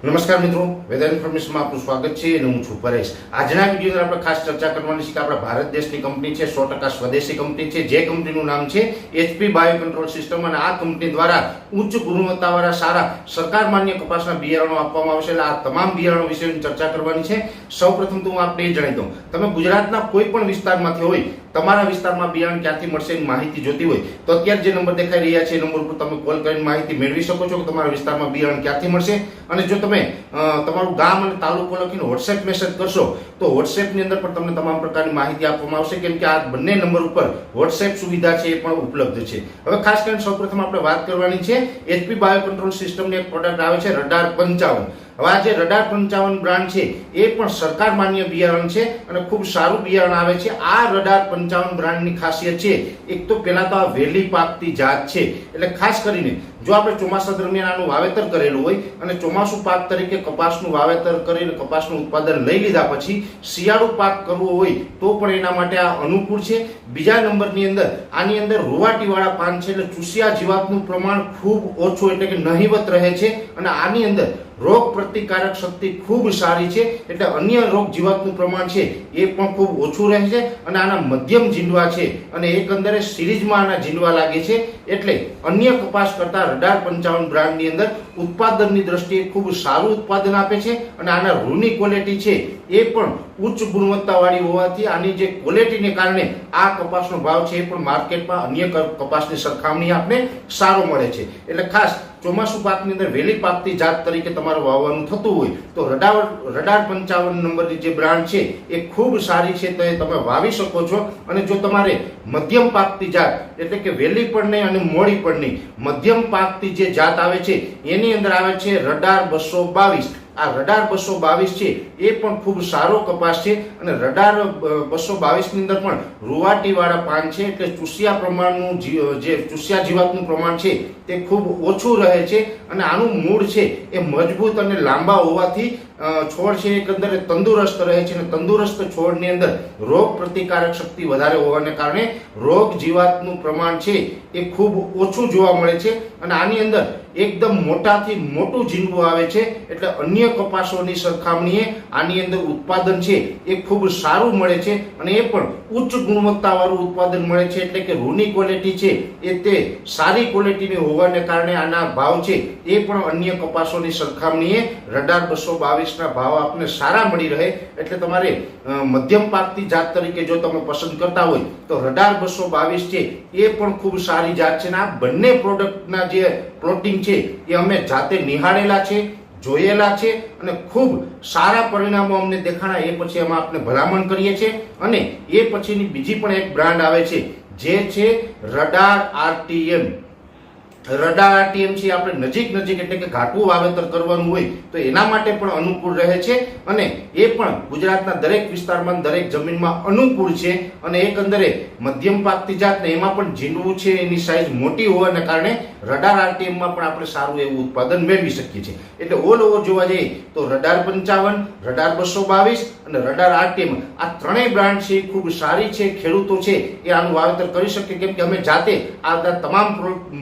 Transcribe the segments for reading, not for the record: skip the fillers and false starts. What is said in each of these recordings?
નમસ્કાર મિત્રો, વેધર ઇન્ફોર્મેશનમાં આપનું સ્વાગત છે અને હું છું પરેશ। આજના વિડીયોની આપણે ખાસ ચર્ચા કરવાની છે કે આપણા ભારત દેશની કંપની છે, 100% સ્વદેશી કંપની છે, જે કંપનીનું નામ છે HP બાયો કંટ્રોલ સિસ્ટમ। અને આ કંપની દ્વારા ઉચ્ચ ગુણવત્તાવાળા સારા સરકાર માન્ય કપાસના બિયારણો આપવામાં આવશે। એટલે આ તમામ બિયારણો વિશેની ચર્ચા કરવાની છે। સૌપ્રથમ તો હું આપને એ જણાવી દઉં, તમે ગુજરાતના કોઈ પણ વિસ્તારમાંથી હોય, તમારા વિસ્તારમાં બિયારણ ક્યાંથી મળશે એની માહિતી જોતી હોય તો અત્યારે જે નંબર દેખાઈ રહ્યા છે એ નંબર પર તમે કોલ કરીને માહિતી મેળવી શકો છો કે તમારા વિસ્તારમાં બિયારણ ક્યાંથી મળશે। અને જો તમે તમારું ગામ અને તાલુકો લખીને WhatsApp મેસેજ કરશો તો WhatsApp ની અંદર પણ તમને તમામ પ્રકારની માહિતી આપવામાં આવશે, કેમ કે આ બંને નંબર ઉપર WhatsApp સુવિધા છે એ પણ ઉપલબ્ધ છે। હવે ખાસ કરીને સૌપ્રથમ આપણે વાત કરવાની છે HP બાયો કંટ્રોલ સિસ્ટમની એક પ્રોડક્ટ આવે છે રડાર 55। હવે આ જે રડાર 55 બ્રાન્ડ છે એ પણ સરકાર માન્ય બિયારણ છે અને ખૂબ સારું બિયારણ આવે છે। આ રડાર 55 બ્રાન્ડની ખાસિયત છે, એક તો પહેલા તો આ વહેલી પાકતી જાત છે, એટલે ખાસ કરીને જો આપણે ચોમાસા દરમિયાન આનું વાવેતર કરેલું હોય અને ચોમાસુ પાક તરીકે કપાસનું વાવેતર કરીને કપાસનું ઉત્પાદન લઈ લીધા પછી શિયાળુ પાક કરવો હોય તો પણ એના માટે આ અનુકૂળ છે। બીજા નંબરની અંદર આની અંદર રૂવાટીવાળા પાન છે, એટલે ચૂસિયા જીવાતનું પ્રમાણ ખૂબ ઓછું એટલે કે નહિવત રહે છે અને આની અંદર રોગ પ્રતિકારક શક્તિ ખૂબ સારી છે, એટલે અન્ય રોગ જીવાતનું પ્રમાણ છે એ પણ ખૂબ ઓછું રહે છે। અને આના મધ્યમ જીંડવા છે અને એકંદરે સિરીઝમાં આના જીંડવા લાગે છે, એટલે અન્ય કપાસ કરતા રડાર 55 બ્રાન્ડની અંદર ઉત્પાદનની દ્રષ્ટિએ ખૂબ સારું ઉત્પાદન આપે છે અને આના રૂની ક્વોલિટી છે એ પણ ઉચ્ચ ગુણવત્તાવાળી હોવાથી આની જે ક્વોલિટીને કારણે આ કપાસનો ભાવ છે એ પણ માર્કેટમાં અન્ય કપાસની સરખામણી આપણે સારો મળે છે। એટલે ખાસ ચોમાસુ પાકની અંદર વહેલી પાકતી જાત તરીકે તમારે વાવવાનું થતું હોય તો રડાર 55 નંબરની જે બ્રાન્ડ છે એ ખૂબ સારી છે, તો એ તમે વાવી શકો છો। અને જો તમારે મધ્યમ પાકતી જાત એટલે કે વહેલી પણ નહીં અને મોડી પણ નહીં, મધ્યમ પાકતી જે જાત આવે છે એની અંદર આવે છે રડાર 222। આ રડાર 222 છે એ પણ ખૂબ સારો કપાસ છે અને રડાર 222 ની અંદર પણ રૂવાટીવાળા પાન છે, એટલે ચૂસિયા પ્રમાણનું જે ચૂસિયા જીવાતનું પ્રમાણ છે તે ખૂબ ઓછું રહે છે અને આનું મૂળ છે એ મજબૂત અને લાંબા હોવાથી છોડ છે એકંદરે તંદુરસ્ત રહે છે અને તંદુરસ્ત છોડની અંદર રોગ પ્રતિકારક શક્તિ વધારે હોવાને કારણે રોગ જીવાતનું પ્રમાણ છે એ ખૂબ ઓછું જોવા મળે છે અને આની અંદર એકદમ મોટાથી મોટું જીંડવું આવે છે, એટલે અન્ય કપાસોની સરખામણીએ આની અંદર ઉત્પાદન છે એ ખૂબ સારું મળે છે અને એ પણ ઉચ્ચ ગુણવત્તાવાળું ઉત્પાદન મળે છે, એટલે કે રૂની ક્વોલિટી છે એ તે સારી ક્વોલિટીની હોવાને કારણે આના ભાવ છે એ પણ અન્ય કપાસોની સરખામણીએ રડાર 222 ના ભાવ આપને સારા મળી રહે। એટલે તમારે મધ્યમ પાકતી જાત તરીકે જો તમે પસંદ કરતા હોય તો રડાર 222 છે એ પણ ખૂબ સારી જાત છે। આ બંને પ્રોડક્ટના જે પ્લોટિંગ છે એ અમે જાતે નિહાળેલા છે, જોયેલા છે અને ખૂબ સારા પરિણામો અમને દેખાણા, એ પછી અમે આપને ભલામણ કરીએ છીએ। અને એ પછીની બીજી પણ એક બ્રાન્ડ આવે છે જે છે રડાર RTM। રડાર RTM છે આપણે નજીક એટલે કે ઘાટું વાવેતર કરવાનું હોય તો એના માટે પણ અનુકૂળ રહે છે અને એ પણ ગુજરાતના દરેક વિસ્તારમાં દરેક જમીનમાં અનુકૂળ છે અને એકંદરે મધ્યમ પાકતી જાત ને એમાં પણ જીંડવું છે એની સાઈઝ મોટી હોવાને કારણે રડાર RTM માં પણ આપણે સારું એવું ઉત્પાદન મેળવી શકીએ છીએ। એટલે ઓલ ઓવર જોવા જઈએ તો રડાર 55, રડાર 222 અને રડાર RTM આ ત્રણેય બ્રાન્ડ છે ખૂબ સારી છે। ખેડૂતો છે એ આનું વાવેતર કરી શકે, કેમ કે અમે જાતે આ તમામ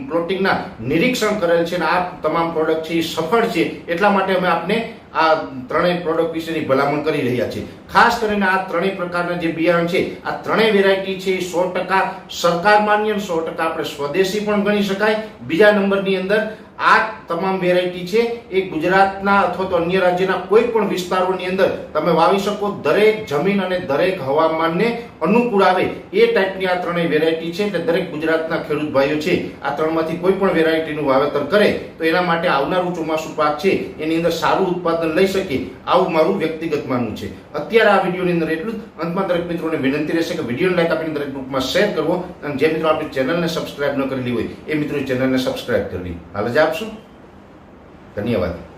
પ્લોટિંગના નિરીક્ષણ કરેલ છે અને આ તમામ પ્રોડક્ટ છે એ સફળ છે, એટલા માટે અમે આપને આ ત્રણેય પ્રોડક્ટ વિશેની ભલામણ કરી રહ્યા છીએ। ખાસ કરીને આ ત્રણેય પ્રકારના જે બિયારણ છે આ ત્રણેય વેરાયટી છે એ 100% સરકાર માન્ય, 100% આપણે સ્વદેશી પણ ગણી શકાય। બીજા નંબરની અંદર આ તમામ વેરાયટી છે એ ગુજરાતના અથવા તો અન્ય રાજ્યના કોઈ પણ વિસ્તારોની અંદર તમે વાવી શકો, દરેક જમીન અને દરેક હવામાનને અનુકૂળ આવે એ ટાઈપની આ ત્રણેય વેરાયટી છે। એટલે દરેક ગુજરાતના ખેડૂત ભાઈઓ છે આ ત્રણમાંથી કોઈ પણ વેરાયટીનું વાવેતર કરે તો એના માટે આવનારું ચોમાસુ પાક છે એની અંદર સારું ઉત્પાદન લઈ શકે, આવું મારું વ્યક્તિગત માનવું છે। અત્યારે આ વિડીયોની અંદર એટલું જ। અંતમાં દરેક મિત્રોને વિનંતી રહેશે કે વિડીયોને લાઈક આપીને દરેક ગ્રુપમાં શેર કરવો અને જે મિત્રો આપણી ચેનલને સબસ્ક્રાઇબ ન કરેલી હોય એ મિત્રો ચેનલને સબસ્ક્રાઇબ કરવી। હાલ જ આપશું। ધન્યવાદ।